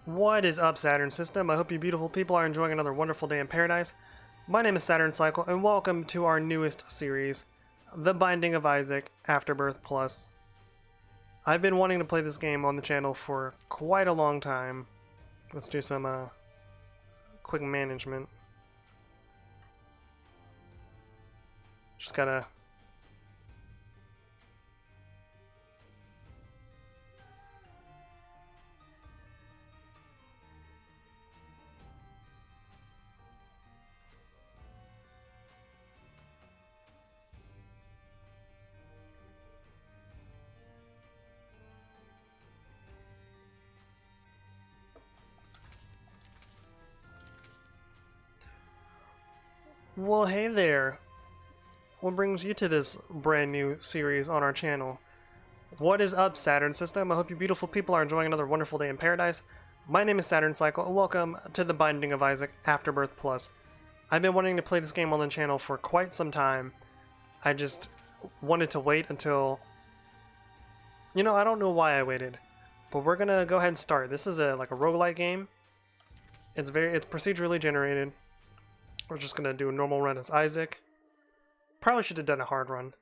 What is up, Saturn System? I hope you beautiful people are enjoying another wonderful day in paradise. My name is Saturn Cycle, and welcome to our newest series, The Binding of Isaac Afterbirth Plus. I've been wanting to play this game on the channel for quite a long time. Let's do some quick management. Just gotta... Well, hey there. What brings you to this brand new series on our channel? What is up, Saturn System? I hope you beautiful people are enjoying another wonderful day in paradise. My name is Saturn Cycle, and welcome to The Binding of Isaac Afterbirth Plus. I've been wanting to play this game on the channel for quite some time. I just wanted to wait until... I don't know why I waited, but we're gonna go ahead and start. This is like a roguelike game. It's procedurally generated. We're just gonna do a normal run as Isaac. Probably should have done a hard run.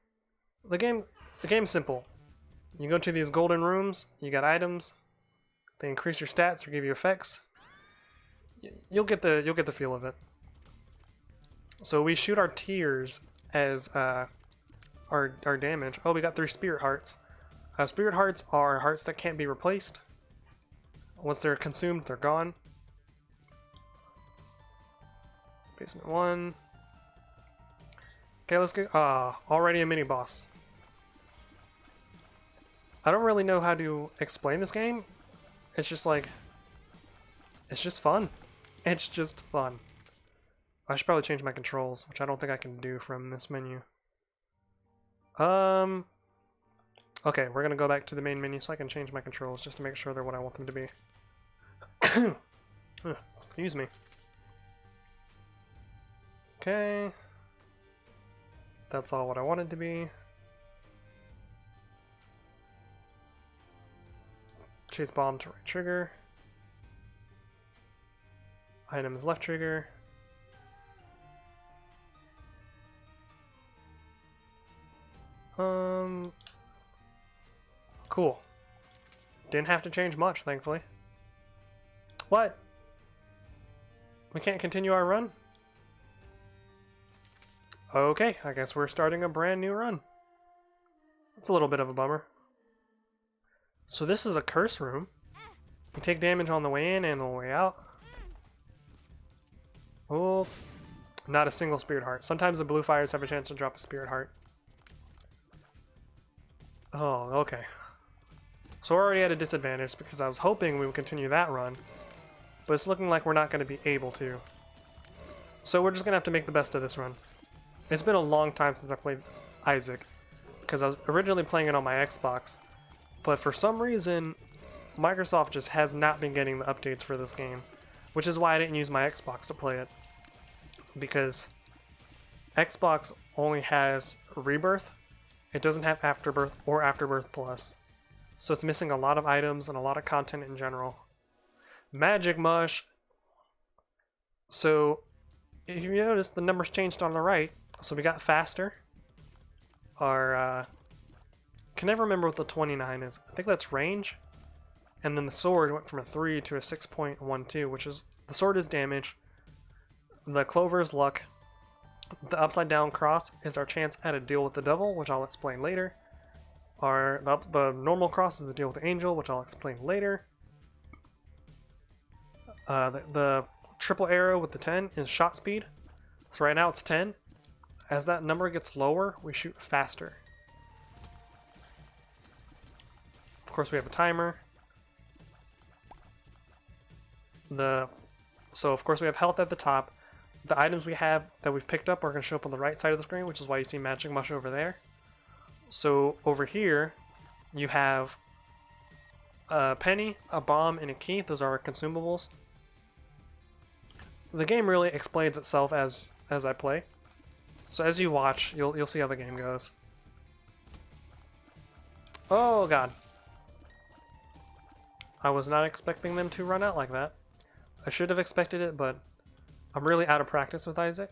The game's simple. You go to these golden rooms, you got items, they increase your stats or give you effects. You'll get the feel of it. So we shoot our tears as our damage. Oh, we got 3 spirit hearts. Spirit hearts are hearts that can't be replaced. Once they're consumed, they're gone. Basement 1. Okay, let's go. Already a mini boss. I don't really know how to explain this game. It's just like, it's just fun. It's just fun. I should probably change my controls, which I don't think I can do from this menu. Okay, we're gonna go back to the main menu so I can change my controls just to make sure they're what I want them to be. Excuse me. Okay. That's all what I wanted to be. Chase bomb to right trigger. Items left trigger. Cool. Didn't have to change much, thankfully. What? We can't continue our run? Okay, I guess we're starting a brand new run. That's a little bit of a bummer. So this is a curse room. You take damage on the way in and the way out. Oh, not a single spirit heart. Sometimes the blue fires have a chance to drop a spirit heart. Oh, okay. So we're already at a disadvantage because I was hoping we would continue that run. But it's looking like we're not going to be able to. So we're just going to have to make the best of this run. It's been a long time since I played Isaac, because I was originally playing it on my Xbox, but for some reason, Microsoft just has not been getting the updates for this game, which is why I didn't use my Xbox to play it, because Xbox only has Rebirth, it doesn't have Afterbirth or Afterbirth Plus, so it's missing a lot of items and a lot of content in general. Magic Mush! So, if you notice, the numbers changed on the right. So we got faster. Our, can never remember what the 29 is. I think that's range. And then the sword went from a 3 to a 6.12, which is, the sword is damage. The clover is luck. The upside down cross is our chance at a deal with the devil, which I'll explain later. The normal cross is the deal with the angel, which I'll explain later. The triple arrow with the 10 is shot speed. So right now it's 10. As that number gets lower, we shoot faster. Of course, we have a timer. So of course we have health at the top. The items we have that we've picked up are going to show up on the right side of the screen, which is why you see Magic Mush over there. So over here, you have a penny, a bomb, and a key. Those are our consumables. The game really explains itself as I play. So as you watch, you'll see how the game goes. Oh god. I was not expecting them to run out like that. I should have expected it, but I'm really out of practice with Isaac.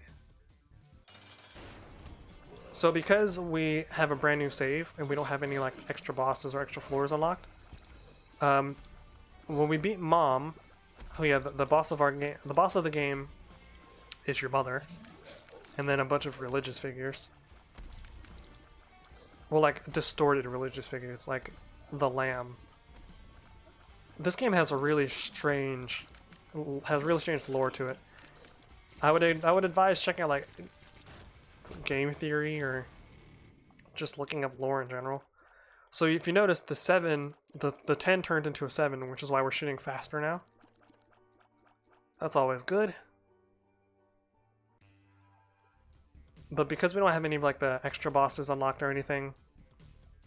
So because we have a brand new save and we don't have any like extra bosses or extra floors unlocked, when we beat Mom, oh yeah, the boss of our game, the boss of the game is your mother, and then a bunch of religious figures. Well, like distorted religious figures, like the lamb. This game has a really strange lore to it. I would advise checking out like game theory or just looking up lore in general. So if you notice, the 10 turned into a 7, which is why we're shooting faster now. That's always good. But because we don't have any of like the extra bosses unlocked or anything,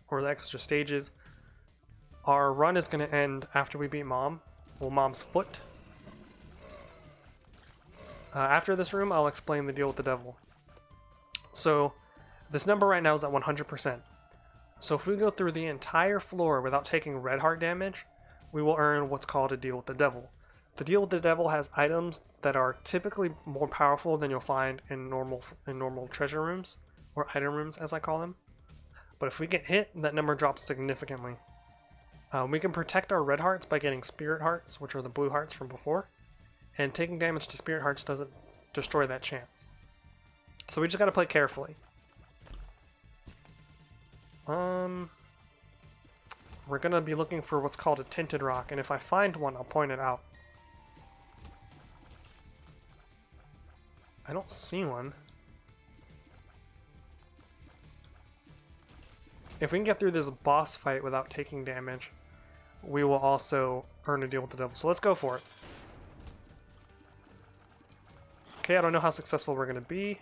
or the extra stages, our run is going to end after we beat Mom. Well, Mom's foot. After this room, I'll explain the deal with the devil. So, this number right now is at 100%. So if we go through the entire floor without taking red heart damage, we will earn what's called a deal with the devil. The deal with the devil has items that are typically more powerful than you'll find in normal treasure rooms, or item rooms as I call them. But if we get hit, that number drops significantly. We can protect our red hearts by getting spirit hearts, which are the blue hearts from before, and taking damage to spirit hearts doesn't destroy that chance. So we just gotta play carefully. We're gonna be looking for what's called a tinted rock, and if I find one, I'll point it out. I don't see one. If we can get through this boss fight without taking damage, we will also earn a deal with the devil. So let's go for it. Okay, I don't know how successful we're gonna be,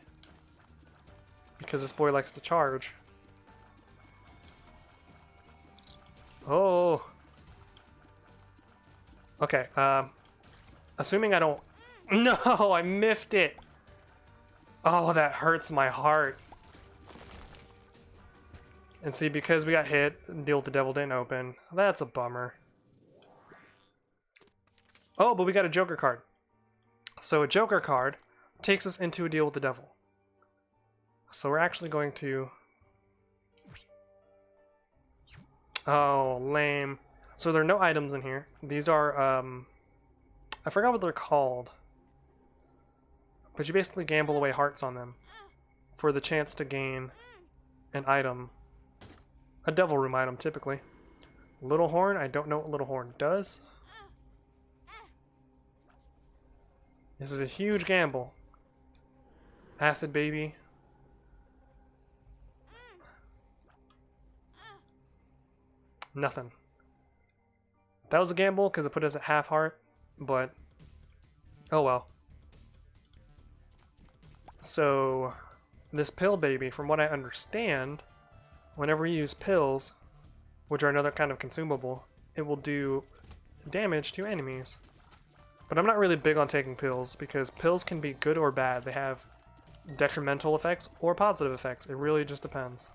because this boy likes to charge. Oh. Okay, assuming I don't... No, I miffed it! Oh, that hurts my heart. And see, because we got hit, deal with the devil didn't open. That's a bummer. Oh, but we got a Joker card. So a Joker card takes us into a deal with the devil. So we're actually going to... Oh, lame. So there are no items in here. These are, I forgot what they're called. But you basically gamble away hearts on them for the chance to gain an item. A devil room item, typically. Little Horn, I don't know what Little Horn does. This is a huge gamble. Acid Baby. Nothing. That was a gamble because it put us at half heart, but oh well. So, this pill baby, from what I understand, whenever you use pills, which are another kind of consumable, it will do damage to enemies. But I'm not really big on taking pills, because pills can be good or bad. They have detrimental effects or positive effects. It really just depends.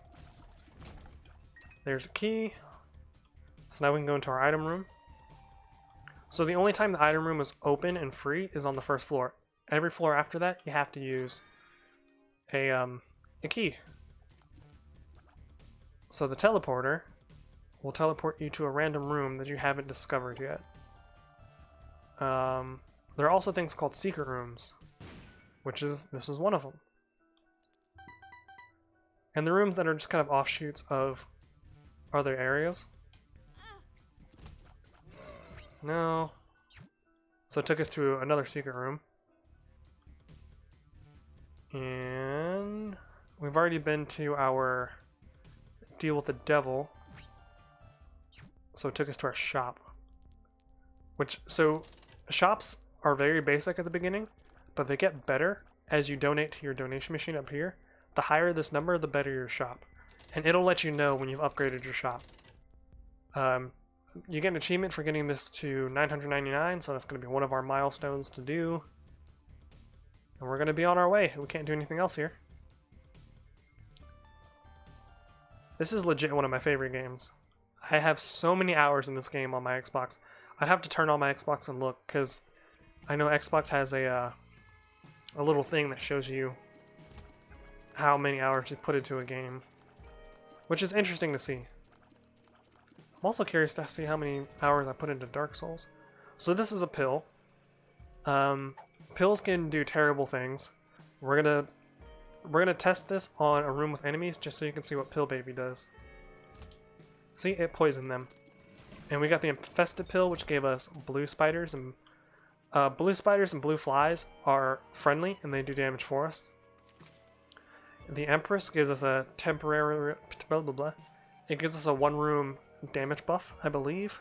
There's a key. So now we can go into our item room. So the only time the item room is open and free is on the first floor. Every floor after that, you have to use a key. So the teleporter will teleport you to a random room that you haven't discovered yet. There are also things called secret rooms, this is one of them. And the rooms that are just kind of offshoots of other areas. No. So it took us to another secret room. And we've already been to our deal with the devil. So it took us to our shop. So shops are very basic at the beginning, but they get better as you donate to your donation machine up here. The higher this number, the better your shop. And it'll let you know when you've upgraded your shop. You get an achievement for getting this to 999, so that's going to be one of our milestones to do. And we're going to be on our way. We can't do anything else here. This is legit one of my favorite games. I have so many hours in this game on my Xbox. I'd have to turn on my Xbox and look, because I know Xbox has a little thing that shows you how many hours you put into a game, which is interesting to see. I'm also curious to see how many hours I put into Dark Souls. So this is a pill. Pills can do terrible things. We're gonna test this on a room with enemies just so you can see what Pill Baby does. See, it poisoned them. And we got the infested pill, which gave us blue spiders, and blue flies are friendly and they do damage for us. The Empress gives us a temporary blah blah blah. It gives us a 1-room damage buff, I believe.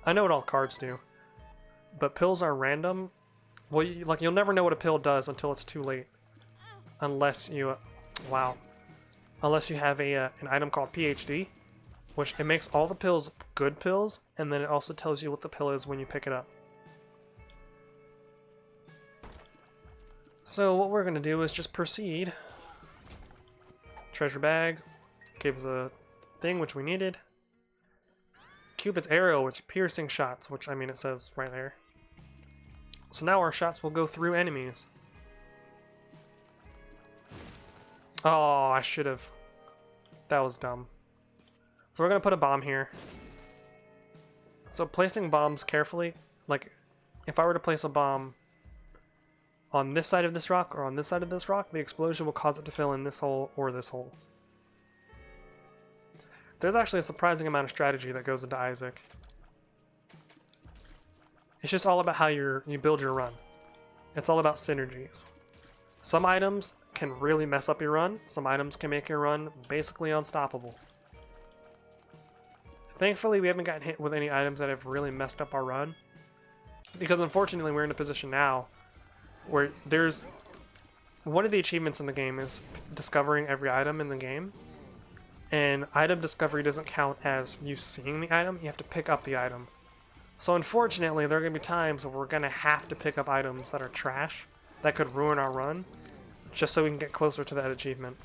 I know what all cards do, but pills are random. Well, you'll never know what a pill does until it's too late, unless you, unless you have an item called PhD, which it makes all the pills good pills, and then it also tells you what the pill is when you pick it up. So what we're gonna do is just proceed. Treasure bag gives a thing which we needed. Cupid's arrow, which piercing shots, which I mean it says right there. So now our shots will go through enemies. Oh, I should have. That was dumb. So we're gonna put a bomb here. So placing bombs carefully, like if I were to place a bomb on this side of this rock or on this side of this rock, the explosion will cause it to fill in this hole or this hole. There's actually a surprising amount of strategy that goes into Isaac. It's just all about how you build your run. It's all about synergies. Some items can really mess up your run. Some items can make your run basically unstoppable. Thankfully, we haven't gotten hit with any items that have really messed up our run. Because unfortunately, we're in a position now where there's... One of the achievements in the game is discovering every item in the game. And item discovery doesn't count as you seeing the item. You have to pick up the item. So unfortunately, there are going to be times where we're going to have to pick up items that are trash, that could ruin our run, just so we can get closer to that achievement.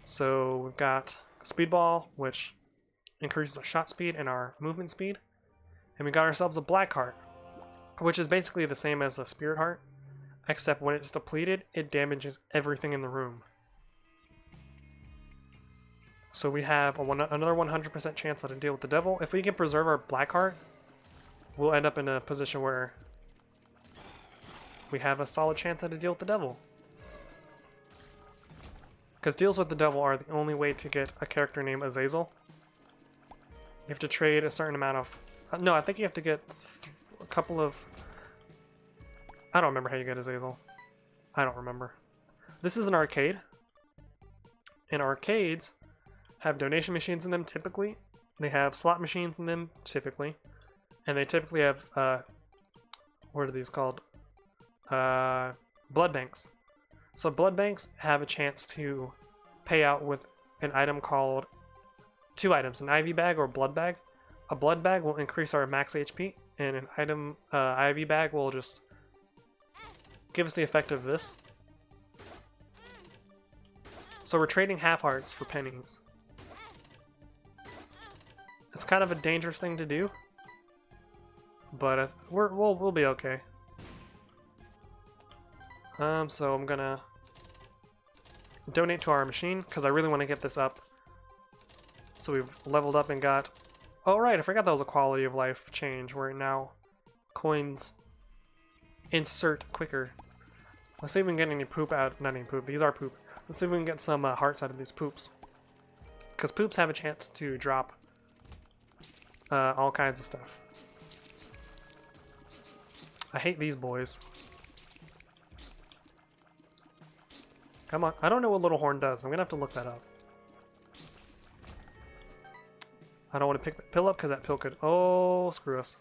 So we've got Speedball, which increases our shot speed and our movement speed. And we got ourselves a Black Heart, which is basically the same as a Spirit Heart, except when it's depleted, it damages everything in the room. So we have another 100% chance to deal with the devil. If we can preserve our Black Heart, we'll end up in a position where we have a solid chance to deal with the devil. Because deals with the devil are the only way to get a character named Azazel. You have to trade a certain amount of... no, I think you have to get a couple of... I don't remember how you get Azazel. I don't remember. This is an arcade. And arcades have donation machines in them typically. They have slot machines in them typically. And they typically have, what are these called? Blood banks. So blood banks have a chance to pay out with an item called, 2 items, an IV bag or blood bag. A blood bag will increase our max HP, and an item, IV bag will just give us the effect of this. So we're trading half hearts for pennies. It's kind of a dangerous thing to do, but we'll be okay. So I'm gonna donate to our machine because I really want to get this up. So we've leveled up and got... Oh right, I forgot that was a quality of life change where now coins insert quicker. Let's see if we can get any poop out. Not any poop, these are poop. Let's see if we can get some hearts out of these poops. Because poops have a chance to drop all kinds of stuff. I hate these boys. Come on. I don't know what Little Horn does. I'm going to have to look that up. I don't want to pick the pill up because that pill could... Oh, screw us.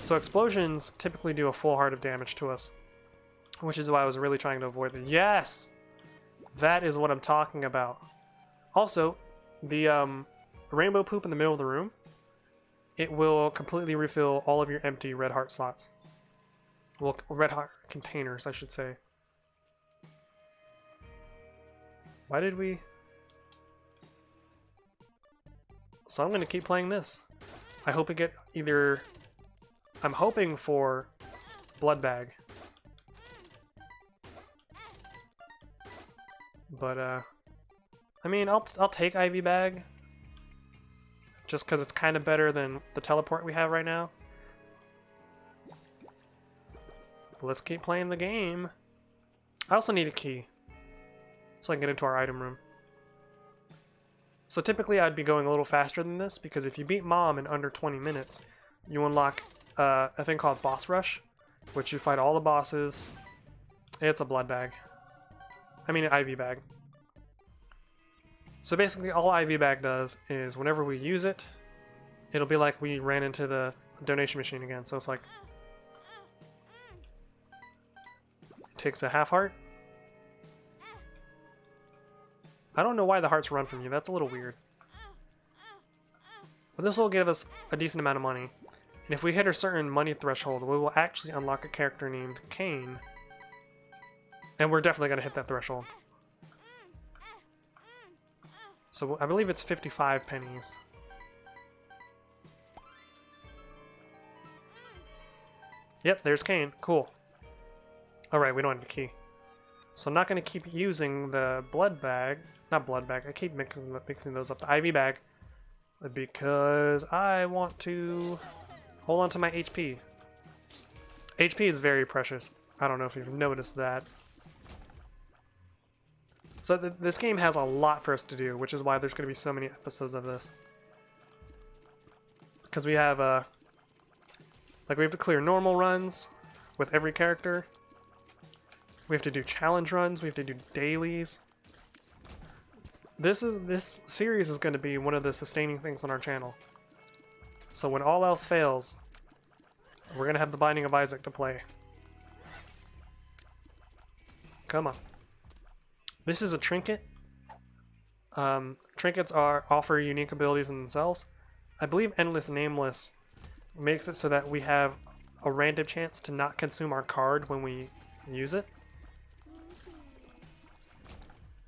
So explosions typically do a full heart of damage to us, which is why I was really trying to avoid it. Yes! That is what I'm talking about. Also, the rainbow poop in the middle of the room, it will completely refill all of your empty red heart slots. Well, red heart containers, I should say. Why did we... So I'm going to keep playing this. I hope we get either... I'm hoping for Blood Bag. But, I mean, I'll take IV Bag. Just because it's kind of better than the teleport we have right now. But let's keep playing the game. I also need a key. So I can get into our item room. So typically I'd be going a little faster than this, because if you beat Mom in under 20 minutes, you unlock a thing called Boss Rush, which you fight all the bosses. It's a blood bag. I mean an IV bag. So basically all IV bag does is whenever we use it, it'll be like we ran into the donation machine again. So it's like, it takes a half heart. I don't know why the hearts run from you, that's a little weird. But this will give us a decent amount of money. And if we hit a certain money threshold, we will actually unlock a character named Arkayne. And we're definitely going to hit that threshold. So I believe it's 55 pennies. Yep, there's Arkayne. Cool. Alright, we don't have the key. So I'm not going to keep using the blood bag. Not blood bag. I keep mixing those up. The IV bag. Because I want to hold on to my HP. HP is very precious. I don't know if you've noticed that. So this game has a lot for us to do, which is why there's going to be so many episodes of this. Because we have like we have to clear normal runs with every character. We have to do challenge runs. We have to do dailies. This series is going to be one of the sustaining things on our channel. So when all else fails, we're going to have the Binding of Isaac to play. Come on. This is a trinket. Trinkets offer unique abilities in themselves. I believe Endless Nameless makes it so that we have a random chance to not consume our card when we use it.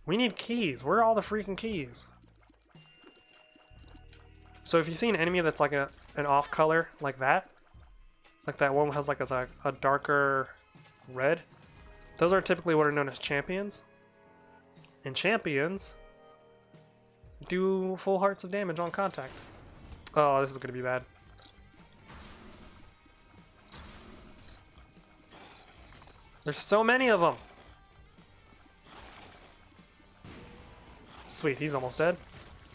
We need keys. Where are all the freaking keys? So if you see an enemy that's like an off color like that one has like a darker red, those are typically what are known as champions. And champions do full hearts of damage on contact. Oh, this is gonna be bad. There's so many of them. Sweet, he's almost dead.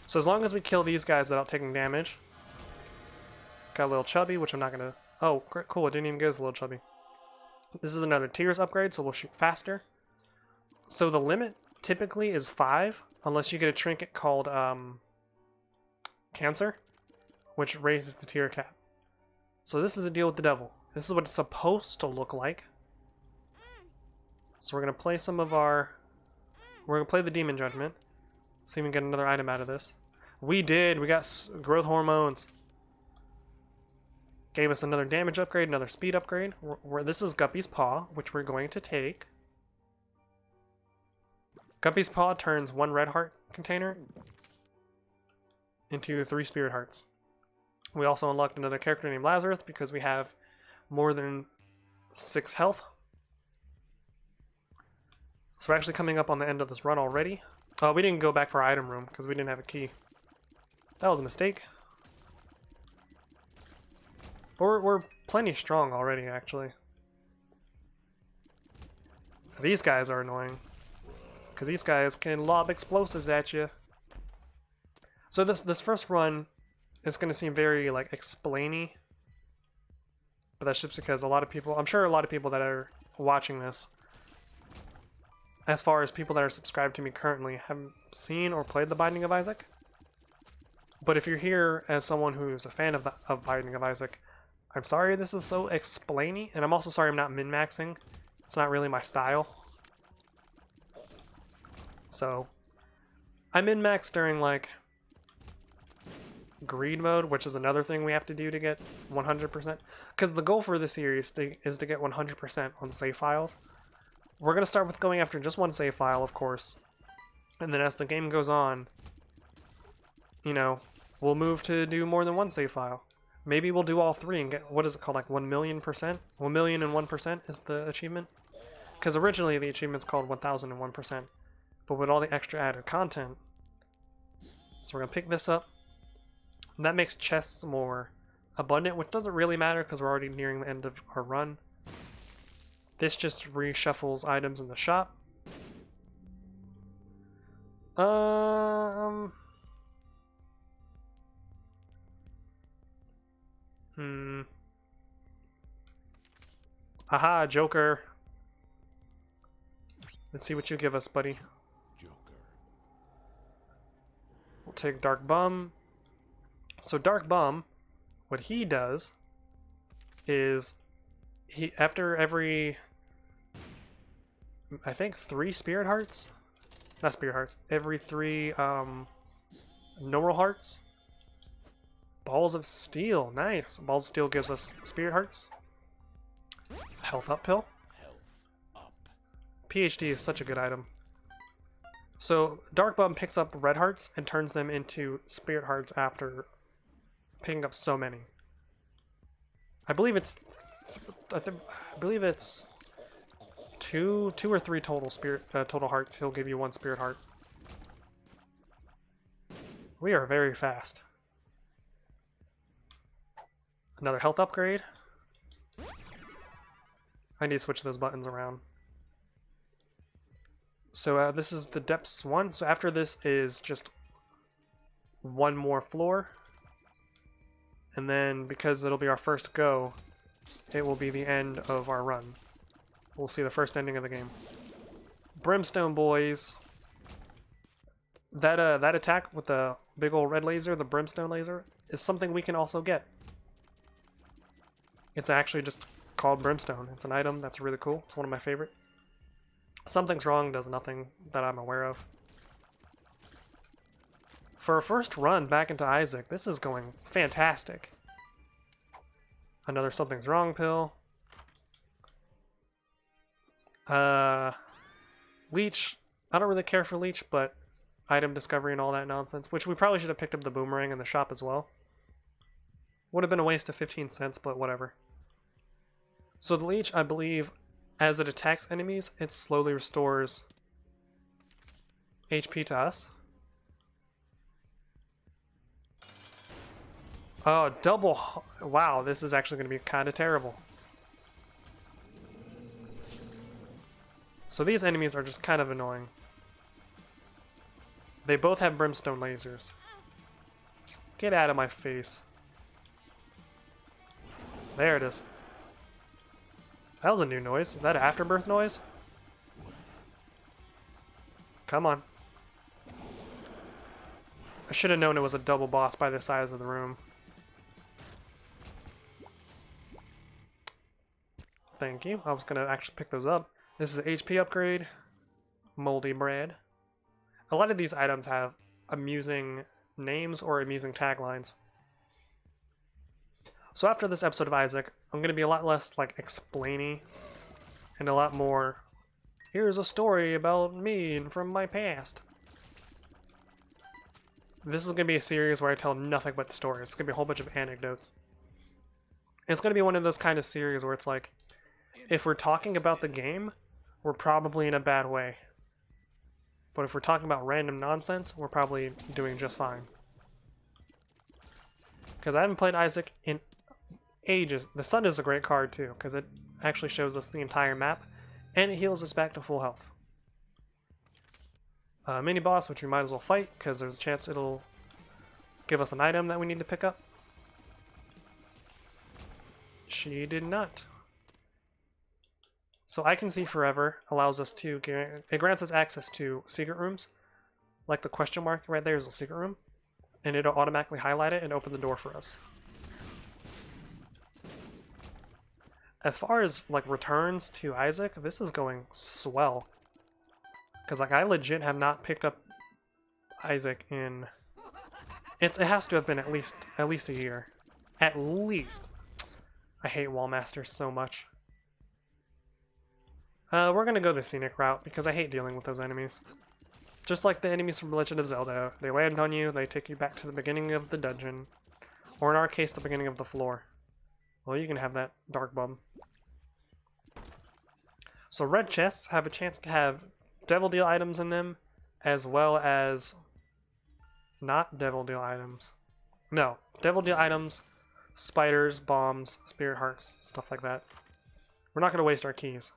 So as long as we kill these guys without taking damage. Got a little chubby, which I'm not gonna... Oh, cool, it didn't even go as a little chubby. This is another tiers upgrade, so we'll shoot faster. So the limit typically is 5, unless you get a trinket called Cancer, which raises the tier cap. So this is a deal with the devil. This is what it's supposed to look like. So we're gonna play some of our... We're gonna play the Demon Judgment. See if we can get another item out of this. We did! We got growth hormones. Gave us another damage upgrade, another speed upgrade. This is Guppy's Paw, which we're going to take. Guppy's Paw turns 1 red heart container into 3 spirit hearts. We also unlocked another character named Lazarus because we have more than 6 health. So we're actually coming up on the end of this run already. We didn't go back for our item room because we didn't have a key. That was a mistake. But we're plenty strong already, actually. These guys are annoying. Because these guys can lob explosives at you. So this first run is going to seem very, like, explainy. But that's just because a lot of people... I'm sure a lot of people that are watching this, as far as people that are subscribed to me currently, haven't seen or played the Binding of Isaac. But if you're here as someone who's a fan of Binding of Isaac, I'm sorry this is so explainy, and I'm also sorry I'm not min-maxing. It's not really my style. So, I min-max during, like, greed mode, which is another thing we have to do to get 100%. Because the goal for this series is to get 100% on save files. We're going to start with going after just one save file, of course. And then as the game goes on, you know, we'll move to do more than one save file. Maybe we'll do all three and get, what is it called, like 1,000,000%? 1,000,001% is the achievement? Because originally the achievement's called 1001%, but with all the extra added content. So we're going to pick this up. And that makes chests more abundant, which doesn't really matter because we're already nearing the end of our run. This just reshuffles items in the shop. Aha, Joker. Let's see what you give us, buddy. Joker. We'll take Dark Bum. So Dark Bum, what he does is he, after every, I think 3 Spirit Hearts? Not Spirit Hearts. Every 3 Neural Hearts. Balls of Steel. Nice. Balls of Steel gives us Spirit Hearts. Health Up Pill. Health up. PhD is such a good item. So Dark Bum picks up Red Hearts and turns them into Spirit Hearts after picking up so many. I believe it's two or three total total hearts. He'll give you 1 Spirit Heart. We are very fast. Another health upgrade. I need to switch those buttons around. So this is the depths 1. So after this is just 1 more floor. And then because it'll be our first go, it will be the end of our run. We'll see the first ending of the game. Brimstone boys. That attack with the big old red laser, the brimstone laser, is something we can also get. It's actually just called Brimstone. It's an item that's really cool. It's one of my favorites. Something's Wrong does nothing that I'm aware of. For a first run back into Isaac, this is going fantastic. Another Something's Wrong pill. Leech. I don't really care for Leech, but item discovery and all that nonsense, which we probably should have picked up the boomerang in the shop as well. Would have been a waste of 15 cents, but whatever. So the Leech, I believe, as it attacks enemies, it slowly restores HP to us. Oh, double. Wow, this is actually going to be kind of terrible. So these enemies are just kind of annoying. They both have brimstone lasers. Get out of my face. There it is. That was a new noise. Is that an Afterbirth noise? Come on. I should have known it was a double boss by the size of the room. Thank you. I was going to actually pick those up. This is an HP upgrade. Moldy bread. A lot of these items have amusing names or amusing taglines. So after this episode of Isaac, I'm going to be a lot less like explainy and a lot more, here's a story about me and from my past. This is going to be a series where I tell nothing but stories. It's going to be a whole bunch of anecdotes. It's going to be one of those kind of series where it's like, if we're talking about the game, we're probably in a bad way. But if we're talking about random nonsense, we're probably doing just fine. Because I haven't played Isaac in ages. The Sun is a great card too, because it actually shows us the entire map, and it heals us back to full health. Mini boss, which we might as well fight, because there's a chance it'll give us an item that we need to pick up. She did not. So I Can See Forever allows us to, it grants us access to secret rooms. Like the question mark right there is a secret room. And it'll automatically highlight it and open the door for us. As far as like returns to Isaac, this is going swell. Because like I legit have not picked up Isaac in, it has to have been at least a year. At least. I hate Wallmasters so much. We're gonna go the scenic route because I hate dealing with those enemies. Just like the enemies from Legend of Zelda, they land on you, they take you back to the beginning of the dungeon. Or in our case, the beginning of the floor. Well, you can have that, Dark Bum. So red chests have a chance to have Devil Deal items in them, as well as not Devil Deal items. No, Devil Deal items, spiders, bombs, spirit hearts, stuff like that. We're not going to waste our keys.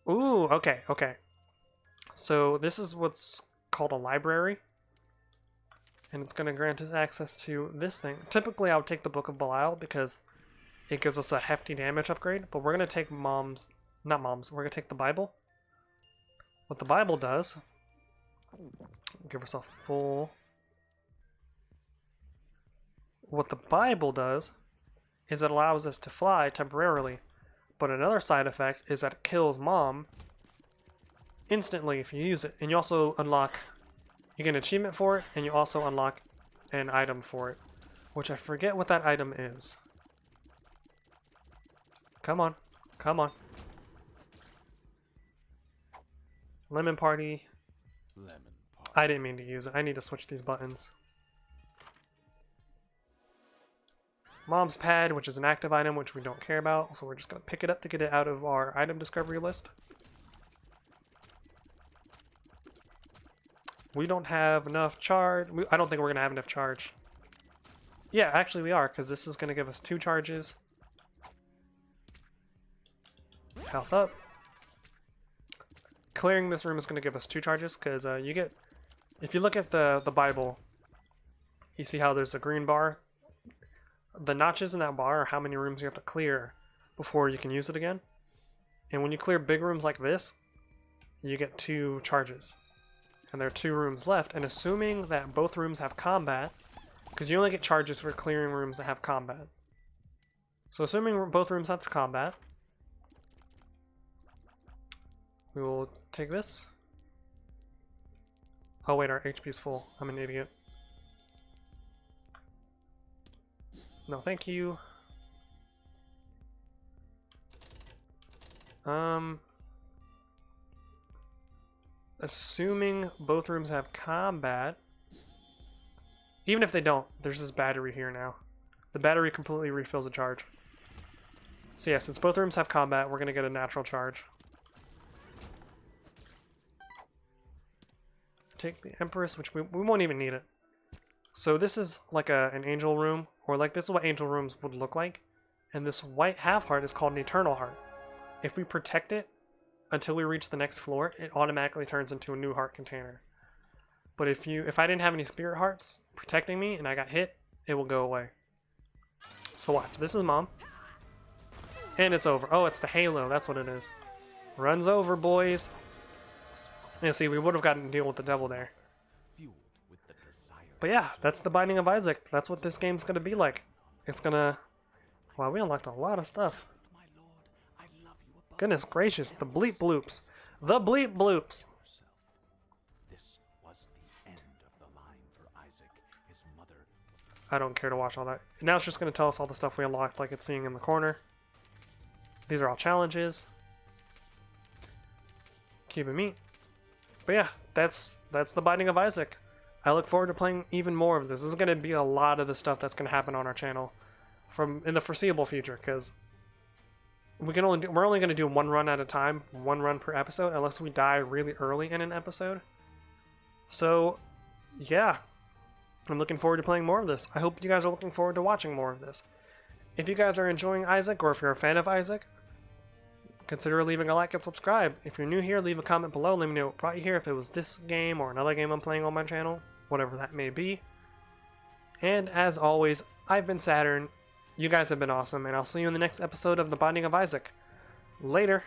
Ooh, okay, okay. So this is what's called a library. And it's going to grant us access to this thing. Typically, I would take the Book of Belial because it gives us a hefty damage upgrade. But we're going to take we're going to take the Bible. What the Bible does, give ourselves full. What the Bible does is it allows us to fly temporarily. But another side effect is that it kills Mom instantly if you use it. And you also unlock, you get an achievement for it, and you also unlock an item for it. Which I forget what that item is. Come on. Come on. Lemon Party. Lemon Party. I didn't mean to use it. I need to switch these buttons. Mom's Pad, which is an active item, which we don't care about, so we're just going to pick it up to get it out of our item discovery list. We don't have enough charge. I don't think we're going to have enough charge. Yeah, actually we are, because this is going to give us 2 charges. Health up. Clearing this room is going to give us 2 charges, because you get... If you look at the Bible, you see how there's a green bar? The notches in that bar are how many rooms you have to clear before you can use it again. And when you clear big rooms like this, you get 2 charges. And there are 2 rooms left, and assuming that both rooms have combat, because you only get charges for clearing rooms that have combat. So assuming both rooms have combat, we will take this. Oh wait, our HP's full. I'm an idiot. No, thank you. Assuming both rooms have combat, even if they don't, there's this battery here now. The battery completely refills a charge. So yeah, since both rooms have combat, we're gonna get a natural charge. Take the Empress, which we won't even need it. So this is like an angel room, or like this is what angel rooms would look like. And this white half heart is called an eternal heart. If we protect it until we reach the next floor, it automatically turns into a new heart container. But if I didn't have any spirit hearts protecting me and I got hit, it will go away. So watch, this is Mom. And it's over. Oh, it's the halo, that's what it is. Runs over, boys. And see, we would have gotten to deal with the devil there. But yeah, that's the Binding of Isaac. That's what this game's gonna be like. It's gonna... Wow, we unlocked a lot of stuff. Goodness gracious, the bleep bloops. The bleep bloops! This was the end of the line for Isaac, his mother. I don't care to watch all that. Now it's just gonna tell us all the stuff we unlocked like it's seeing in the corner. These are all challenges. Cuban meat. But yeah, that's the Binding of Isaac. I look forward to playing even more of this. This is going to be a lot of the stuff that's going to happen on our channel in the foreseeable future, because we're only going to do 1 run at a time, 1 run per episode, unless we die really early in an episode. So, yeah, I'm looking forward to playing more of this. I hope you guys are looking forward to watching more of this. If you guys are enjoying Isaac, or if you're a fan of Isaac, consider leaving a like and subscribe. If you're new here, leave a comment below. Let me know what brought you here, if it was this game or another game I'm playing on my channel, whatever that may be. And as always, I've been Saturn. You guys have been awesome, and I'll see you in the next episode of The Binding of Isaac. Later.